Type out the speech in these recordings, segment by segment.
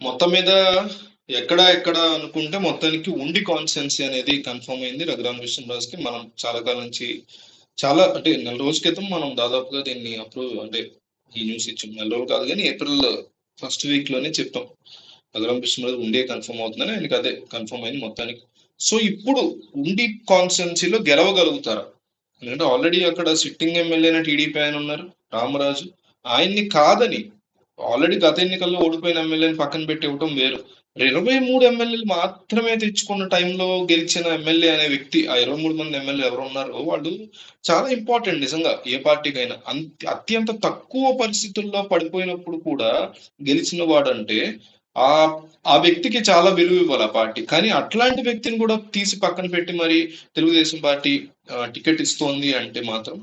మొత్తం మీద ఎక్కడ ఎక్కడ అనుకుంటే మొత్తానికి ఉండి కాన్స్టెన్సీ అనేది కన్ఫర్మ్ అయింది రఘురామ కృష్ణరాజుకి. మనం చాలా కాలం నుంచి చాలా అంటే నెల రోజుల క్రితం మనం దాదాపుగా దీన్ని అప్రూవ్ అంటే ఈ న్యూస్ ఇచ్చాం. నెల రోజులు కాదు కానీ ఏప్రిల్ ఫస్ట్ వీక్ లోనే చెప్పాం రఘురామ కృష్ణరాజు ఉండే కన్ఫర్మ్ అవుతుందని. ఆయనకి అదే కన్ఫర్మ్ అయింది మొత్తానికి. సో ఇప్పుడు ఉండి కాన్స్టెన్సీలో గెలవగలుగుతారా? ఎందుకంటే ఆల్రెడీ అక్కడ సిట్టింగ్ ఎమ్మెల్యేన టీడీపీ ఆయన ఉన్నారు రామరాజు. ఆయన్ని కాదని ఆల్రెడీ గత ఎన్నికల్లో ఓడిపోయిన ఎమ్మెల్యేని పక్కన పెట్టి ఇవ్వటం వేరు. 23 ఎమ్మెల్యేలు మాత్రమే తెచ్చుకున్న టైంలో గెలిచిన ఎమ్మెల్యే అనే వ్యక్తి, ఆ 23 మంది ఎమ్మెల్యే ఎవరు ఉన్నారో వాళ్ళు చాలా ఇంపార్టెంట్ నిజంగా ఏ పార్టీకైనా. అత్యంత తక్కువ పరిస్థితుల్లో పడిపోయినప్పుడు కూడా గెలిచిన వాడంటే ఆ ఆ వ్యక్తికి చాలా విలువ ఇవ్వాలి ఆ పార్టీ. కానీ అట్లాంటి వ్యక్తిని కూడా తీసి పక్కన పెట్టి మరి తెలుగుదేశం పార్టీ టికెట్ ఇస్తోంది అంటే మాత్రం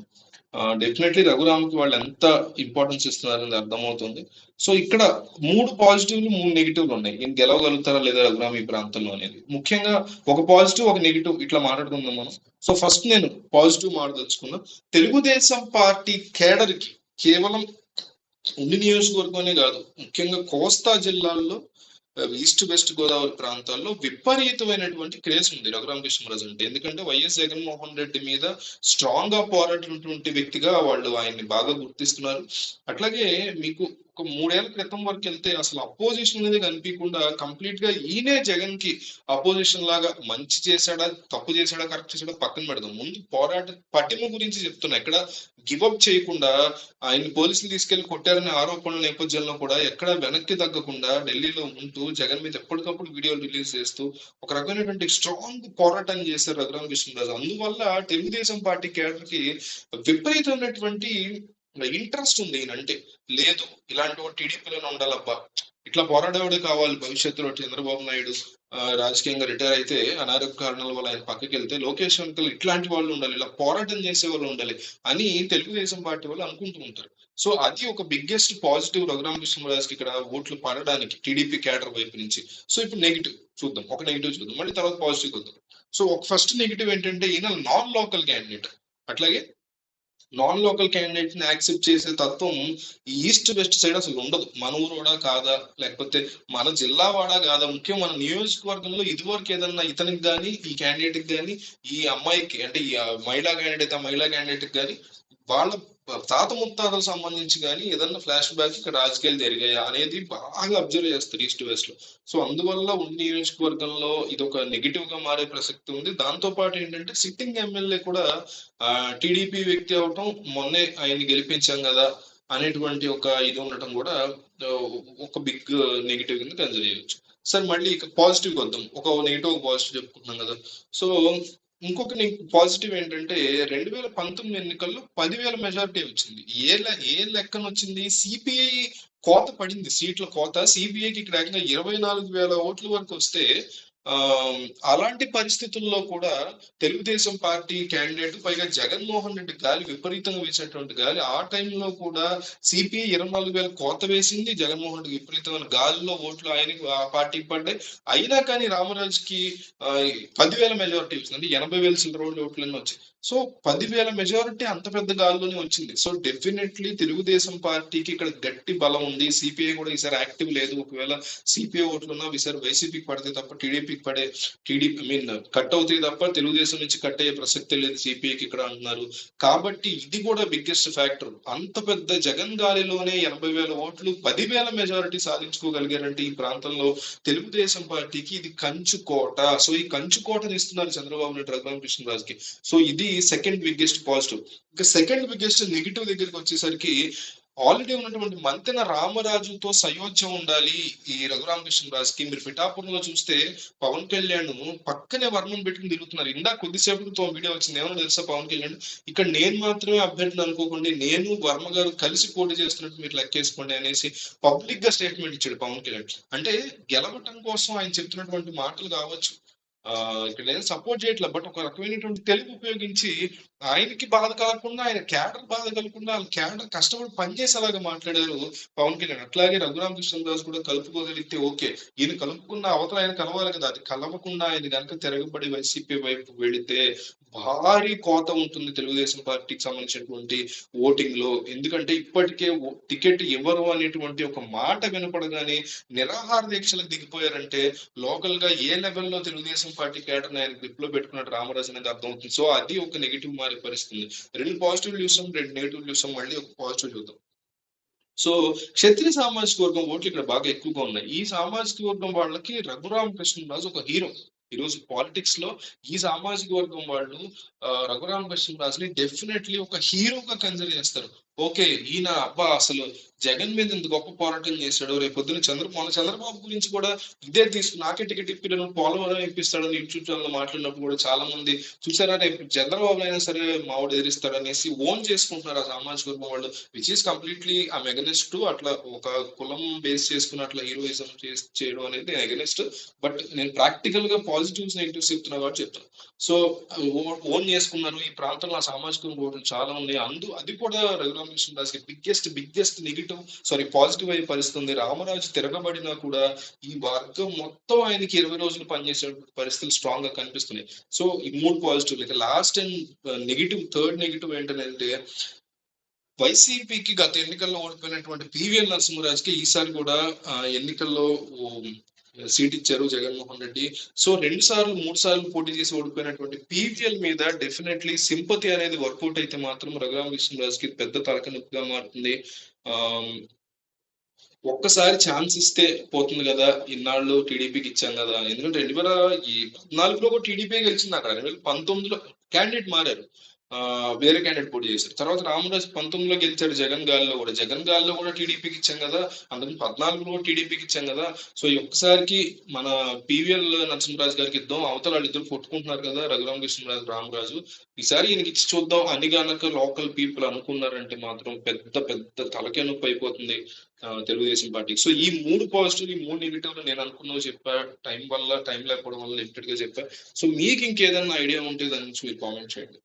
డెఫినెట్లీ రఘురామ్కి వాళ్ళు ఎంత ఇంపార్టెన్స్ ఇస్తున్నారని అర్థమవుతుంది. సో ఇక్కడ 3 పాజిటివ్లు 3 నెగిటివ్లు ఉన్నాయి. ఈయన గెలవగలుగుతారా లేదా రఘురామ్ ఈ ప్రాంతంలో అనేది. ముఖ్యంగా ఒక పాజిటివ్ ఒక నెగిటివ్ ఇట్లా మాట్లాడుకుందాం మనం. సో ఫస్ట్ నేను పాజిటివ్ మాట్లాడదలుచుకున్నా. తెలుగుదేశం పార్టీ కేడర్ కి కేవలం ఉండి నియోజకవర్గమే కాదు, ముఖ్యంగా కోస్తా జిల్లాల్లో ఈస్ట్ వెస్ట్ గోదావరి ప్రాంతాల్లో విపరీతమైనటువంటి క్రేజ్ ఉంది రఘురామకృష్ణరాజు అంటే. ఎందుకంటే వైఎస్ జగన్మోహన్ రెడ్డి మీద స్ట్రాంగ్ గా పోరాడినటువంటి వ్యక్తిగా వాళ్ళు ఆయన్ని బాగా గుర్తిస్తున్నారు. అట్లాగే మీకు ఒక 3 ఏళ్ల క్రితం వరకు వెళ్తే అసలు అపోజిషన్ అనేది కనిపించకుండా కంప్లీట్ గా ఈయనే జగన్ కి అపోజిషన్ లాగా మంచి చేశాడా తప్పు చేశాడా కరెక్ట్ చేశాడా పక్కన పెడదాం, ముందు పోరాట పటిమ గురించి చెప్తున్నా. ఎక్కడ గివప్ చేయకుండా ఆయన పోలీసులు తీసుకెళ్లి కొట్టారనే ఆరోపణల నేపథ్యంలో కూడా ఎక్కడ వెనక్కి తగ్గకుండా ఢిల్లీలో ఉంటూ జగన్ మీద ఎప్పటికప్పుడు వీడియోలు రిలీజ్ చేస్తూ ఒక రకమైనటువంటి స్ట్రాంగ్ పోరాటం చేశారు రఘురామ కృష్ణరాజు. అందువల్ల తెలుగుదేశం పార్టీ కేడర్ కి విపరీతమైనటువంటి ఇంట్రెస్ట్ ఉంది ఈయనంటే. లేదు ఇలాంటి ఒక టీడీపీలోనే ఉండాలబ్బా, ఇట్లా పోరాడేవాడే కావాలి భవిష్యత్తులో. చంద్రబాబు నాయుడు రాజకీయంగా రిటైర్ అయితే అనారోగ్య కారణాల వల్ల ఆయన పక్కకి వెళ్తే లోకేష్ వెంకలు ఇట్లాంటి వాళ్ళు ఉండాలి, ఇలా పోరాటం చేసే వాళ్ళు ఉండాలి అని తెలుగుదేశం పార్టీ వాళ్ళు అనుకుంటూ ఉంటారు. సో అది ఒక బిగ్గెస్ట్ పాజిటివ్ రఘురామ కృష్ణరాజుకి ఇక్కడ ఓట్లు పడడానికి టీడీపీ కేడర్ వైపు నుంచి. సో ఇప్పుడు నెగిటివ్ చూద్దాం, ఒక నెగిటివ్ చూద్దాం, మళ్ళీ తర్వాత పాజిటివ్ చూద్దాం. సో ఒక ఫస్ట్ నెగిటివ్ ఏంటంటే ఈయన నాన్ లోకల్ క్యాండిడేట్. అట్లాగే నాన్ లోకల్ క్యాండిడేట్ ని యాక్సెప్ట్ చేసే తత్వం ఈస్ట్ వెస్ట్ సైడ్ అసలు ఉండదు. మన ఊరోడా కాదా లేకపోతే మన జిల్లా వాడా కాదా, ముఖ్యం మన నియోజకవర్గంలో ఇదివరకు ఏదన్నా ఇతనికి కానీ ఈ క్యాండిడేట్ కి కానీ ఈ అమ్మాయికి అంటే ఈ మహిళా క్యాండిడేట్ ఆ మహిళా క్యాండిడేట్ కి కానీ వాళ్ళ తాత ముత్తాతలకు సంబంధించి కానీ ఏదన్నా ఫ్లాష్ బ్యాక్ ఇక్కడ రాజకీయాలు జరిగాయా అనేది బాగా అబ్జర్వ్ చేస్తారు ఈస్ట్ వెస్ట్ లో. సో అందువల్ల ఉన్న నియోజకవర్గంలో ఇది ఒక నెగిటివ్ గా మారే ప్రసక్తి ఉంది. దాంతో పాటు ఏంటంటే సిట్టింగ్ ఎమ్మెల్యే కూడా టీడీపీ వ్యక్తి అవటం, మొన్నే ఆయన్ని గెలిపించాం కదా అనేటువంటి ఒక ఇది ఉండటం కూడా ఒక బిగ్ నెగిటివ్ కింద కన్సిడర్ చేయవచ్చు. సార్ మళ్ళీ ఇక పాజిటివ్ వద్దాం, ఒక నెగిటివ్ పాజిటివ్ చెప్పుకుంటున్నాం కదా. సో ఇంకొక పాజిటివ్ ఏంటంటే 2019 ఎన్నికల్లో 10,000 మెజారిటీ వచ్చింది. ఏ లెక్కన వచ్చింది? సిపిఐ కోత పడింది, సీట్ల కోత. సిపిఐకి ఇక్కడ ఏకంగా 24,000 ఓట్ల వరకు వస్తే అలాంటి పరిస్థితుల్లో కూడా తెలుగుదేశం పార్టీ క్యాండిడేట్, పైగా జగన్మోహన్ రెడ్డి గాలి విపరీతంగా వేసినటువంటి గాలి, ఆ టైంలో కూడా సిపిఐ 24,000 కోత వేసింది. జగన్మోహన్ రెడ్డి విపరీతమైన గాలిలో ఓట్లు ఆయనకి ఆ పార్టీకి పడ్డాయి. అయినా కానీ రామరాజుకి 10,000 మెజారిటీ వచ్చింది, అంటే 80,000 చిల్లర ఓట్లన్నీ వచ్చాయి. సో 10,000 మెజారిటీ అంత పెద్ద గాల్లోనే వచ్చింది. సో డెఫినెట్లీ తెలుగుదేశం పార్టీకి ఇక్కడ గట్టి బలం ఉంది. సిపిఐ కూడా ఈసారి యాక్టివ్ లేదు. ఒకవేళ సిపిఐ ఓట్లున్నా ఈసారి వైసీపీకి పడితే తప్ప టీడీపీకి పడే కట్ అవుతాయి తప్ప తెలుగుదేశం నుంచి కట్ అయ్యే ప్రసక్తి లేదు సిపిఐకి ఇక్కడ అంటున్నారు. కాబట్టి ఇది కూడా బిగ్గెస్ట్ ఫ్యాక్టర్. అంత పెద్ద జగన్ గాలిలోనే 80,000 ఓట్లు 10,000 మెజారిటీ సాధించుకోగలిగారంటే ఈ ప్రాంతంలో తెలుగుదేశం పార్టీకి ఇది కంచుకోట. సో ఈ కంచుకోటని ఇస్తున్నారు చంద్రబాబు నాయుడు రఘురామ కృష్ణరాజుకి. సో ఇది సెకండ్ బిగ్గెస్ట్ పాజిటివ్. ఇంకా సెకండ్ బిగ్గెస్ట్ నెగిటివ్ దగ్గరికి వచ్చేసరికి ఆల్రెడీ ఉన్నటువంటి మంతెన రామరాజుతో సయోధ్యం ఉండాలి ఈ రఘురామ కృష్ణరాజుకి. మీరు పిఠాపురంలో చూస్తే పవన్ కళ్యాణ్ పక్కనే వర్మను పెట్టుకుని తిరుగుతున్నారు. ఇందాక కొద్దిసేపటితో వీడియో వచ్చింది, ఏమన్నా తెలుసా పవన్ కళ్యాణ్ ఇక్కడ నేను మాత్రమే అభ్యర్థిని అనుకోకండి, నేను వర్మ గారు కలిసి పోటీ చేస్తున్నట్టు మీరు లెక్కేసుకోండి అనేసి పబ్లిక్ గా స్టేట్మెంట్ ఇచ్చాడు పవన్ కళ్యాణ్. అంటే గెలవటం కోసం ఆయన చెప్తున్నటువంటి మాటలు కావచ్చు, ఇక్కడ నేను సపోర్ట్ చేయట్లేదు, బట్ ఒక రకమైనటువంటి తెలుగు ఉపయోగించి ఆయనకి బాధ కలగకుండా, ఆయన క్యాడర్ బాధ కలగకుండా, ఆళ్ళ క్యాడర్ కష్టపడి పనిచేసేలాగా మాట్లాడారు పవన్ కళ్యాణ్. అట్లాగే రఘురామకృష్ణరాజు కూడా కలుపుకోగలిగితే ఓకే. ఈయన కలుపుకున్న అవతల ఆయన కలవాలి కదా! అది కలవకుండా ఆయన గనక తిరగబడి వైసీపీ వైపు వెళితే భారీ కోత ఉంటుంది తెలుగుదేశం పార్టీకి సంబంధించినటువంటి ఓటింగ్‌లో. ఎందుకంటే ఇప్పటికే టికెట్ ఇవ్వరు అనేటువంటి ఒక మాట వినపడగానే నిరాహార దీక్షలకు దిగిపోయారంటే లోకల్‌గా ఏ లెవెల్‌లో తెలుగుదేశం పార్టీ క్యాడర్‌ని ఆయన గ్రిప్‌లో పెట్టుకున్నాడు రామరాజు అనేది అర్థమవుతుంది. సో, అది ఒక నెగెటివ్ మారే పరిస్థితి ఉంది. 2 పాజిటివ్‌లు చూసాం, 2 నెగెటివ్‌లు చూసాం. మళ్ళీ ఒక పాజిటివ్ చూద్దాం. సో, క్షత్రియ సామాజిక వర్గం ఓట్లు ఇక్కడ బాగా ఎక్కువగా ఉన్నాయి. ఈ సామాజిక వర్గం వాళ్ళకి రఘురామకృష్ణరాజు ఒక హీరో. ఈరోజు పాలిటిక్స్‌లో ఈ సామాజిక వర్గం వాళ్ళు రఘురామకృష్ణరాజుని డెఫినైట్‌లీ ఒక హీరోగా కన్సిడర్ చేస్తారు. ఓకే. ఈయన అబ్బా! అసలు జగన్ మీద ఇంత గొప్ప పోరాటం చేశాడు. రేపొద్దున మొన్న చంద్రబాబు గురించి కూడా ఇదే నాకే టికెట్ ఇప్పియను, పోలవరం ఇప్పిస్తాడని యూట్యూబ్ ఛానెల్‌లో మాట్లాడినప్పుడు కూడా చాలా మంది చూసారా రేపు చంద్రబాబు అయినా సరే మావోడు ఎదిరిస్తాడనేసి ఓన్ చేసుకుంటున్నారు ఆ సామాజిక వర్గం వాళ్ళు. Which is completely I'm against to అట్లా ఒక కులం బేస్ చేసుకొని అట్లా హీరోయిజం చేయడం అనేది నేను అగైన్స్ట్. బట్ నేను ప్రాక్టికల్‌గా పాజిటివ్స్, నెగెటివ్స్ చెప్తున్నా కాబట్టి చెప్తున్నా. సో, ఓన్ చేసుకున్నారు. ఈ ప్రాంతంలో ఆ సామాజిక ఓట్లు చాలా ఉన్నాయి. అది కూడా రఘురామకృష్ణరాజుకి బిగ్గెస్ట్ నెగెటివ్ పాజిటివ్ అయ్యే పరిస్థితి ఉంది. రామరాజు తిరగబడినా కూడా ఈ వర్గం మొత్తం ఆయనకి 20 రోజులు పనిచేసేటువంటి పరిస్థితులు స్ట్రాంగ్ గా కనిపిస్తున్నాయి. సో, ఈ 3 పాజిటివ్‌లు. ఇక లాస్ట్ అండ్ థర్డ్ నెగెటివ్ ఏంటనంటే వైసీపీకి గత ఎన్నికల్లో ఓడిపోయినటువంటి పివిఎల్ నరసింహరాజుకి ఈసారి కూడా ఎన్నికల్లో సీట్ ఇచ్చారు జగన్మోహన్ రెడ్డి. సో 2 సార్లు, 3 సార్లు పోటీ చేసి ఓడిపోయినటువంటి పీవీఎల్ మీద డెఫినెట్లీ సింపతి అనేది వర్కౌట్ అయితే మాత్రం రఘురామకృష్ణరాజుకి పెద్ద తలకాయ మారుతుంది. ఆహ్, ఒక్కసారి ఛాన్స్ ఇస్తే పోతుంది కదా! ఇన్నాళ్ళు టీడీపీకి ఇచ్చాం కదా! ఎందుకంటే 2014లో కూడా టీడీపీయే గెలిచిందక్కడ. 2019లో క్యాండిడేట్ మారారు. వేరే క్యాండిడేట్ పోటీ చేశారు. తర్వాత రామరాజు 19లో గెలిచాడు జగన్ గాలిలో కూడా. జగన్ గాలిలో కూడా టీడీపీకి ఇచ్చాం కదా! అంతకుముందు 14లో కూడా టీడీపీకి ఇచ్చాం కదా! సో ఈ ఒక్కసారికి మన పీవీఎల్ నరసింహరాజు గారికి ఇద్దాం. అవతల వాళ్ళిద్దరు కొట్టుకుంటున్నారు కదా! రఘురామకృష్ణరాజు, రామరాజు. ఈసారి ఈయనకి ఇచ్చి చూద్దాం అని గనక లోకల్ పీపుల్ అనుకున్నారంటే మాత్రం పెద్ద పెద్ద తలకాయ నొప్పి అయిపోతుంది తెలుగుదేశం పార్టీకి. సో ఈ 3 పాజిటివ్‌లు, ఈ 3 నెగెటివ్‌లు నేను అనుకున్నవి చెప్పా. టైం లేకపోవడం వల్ల లిమిటెడ్‌గా చెప్పా. సో మీకు ఇంకేదన్నా ఐడియా ఉంటే దాని గురించి మీరు కామెంట్ చేయండి.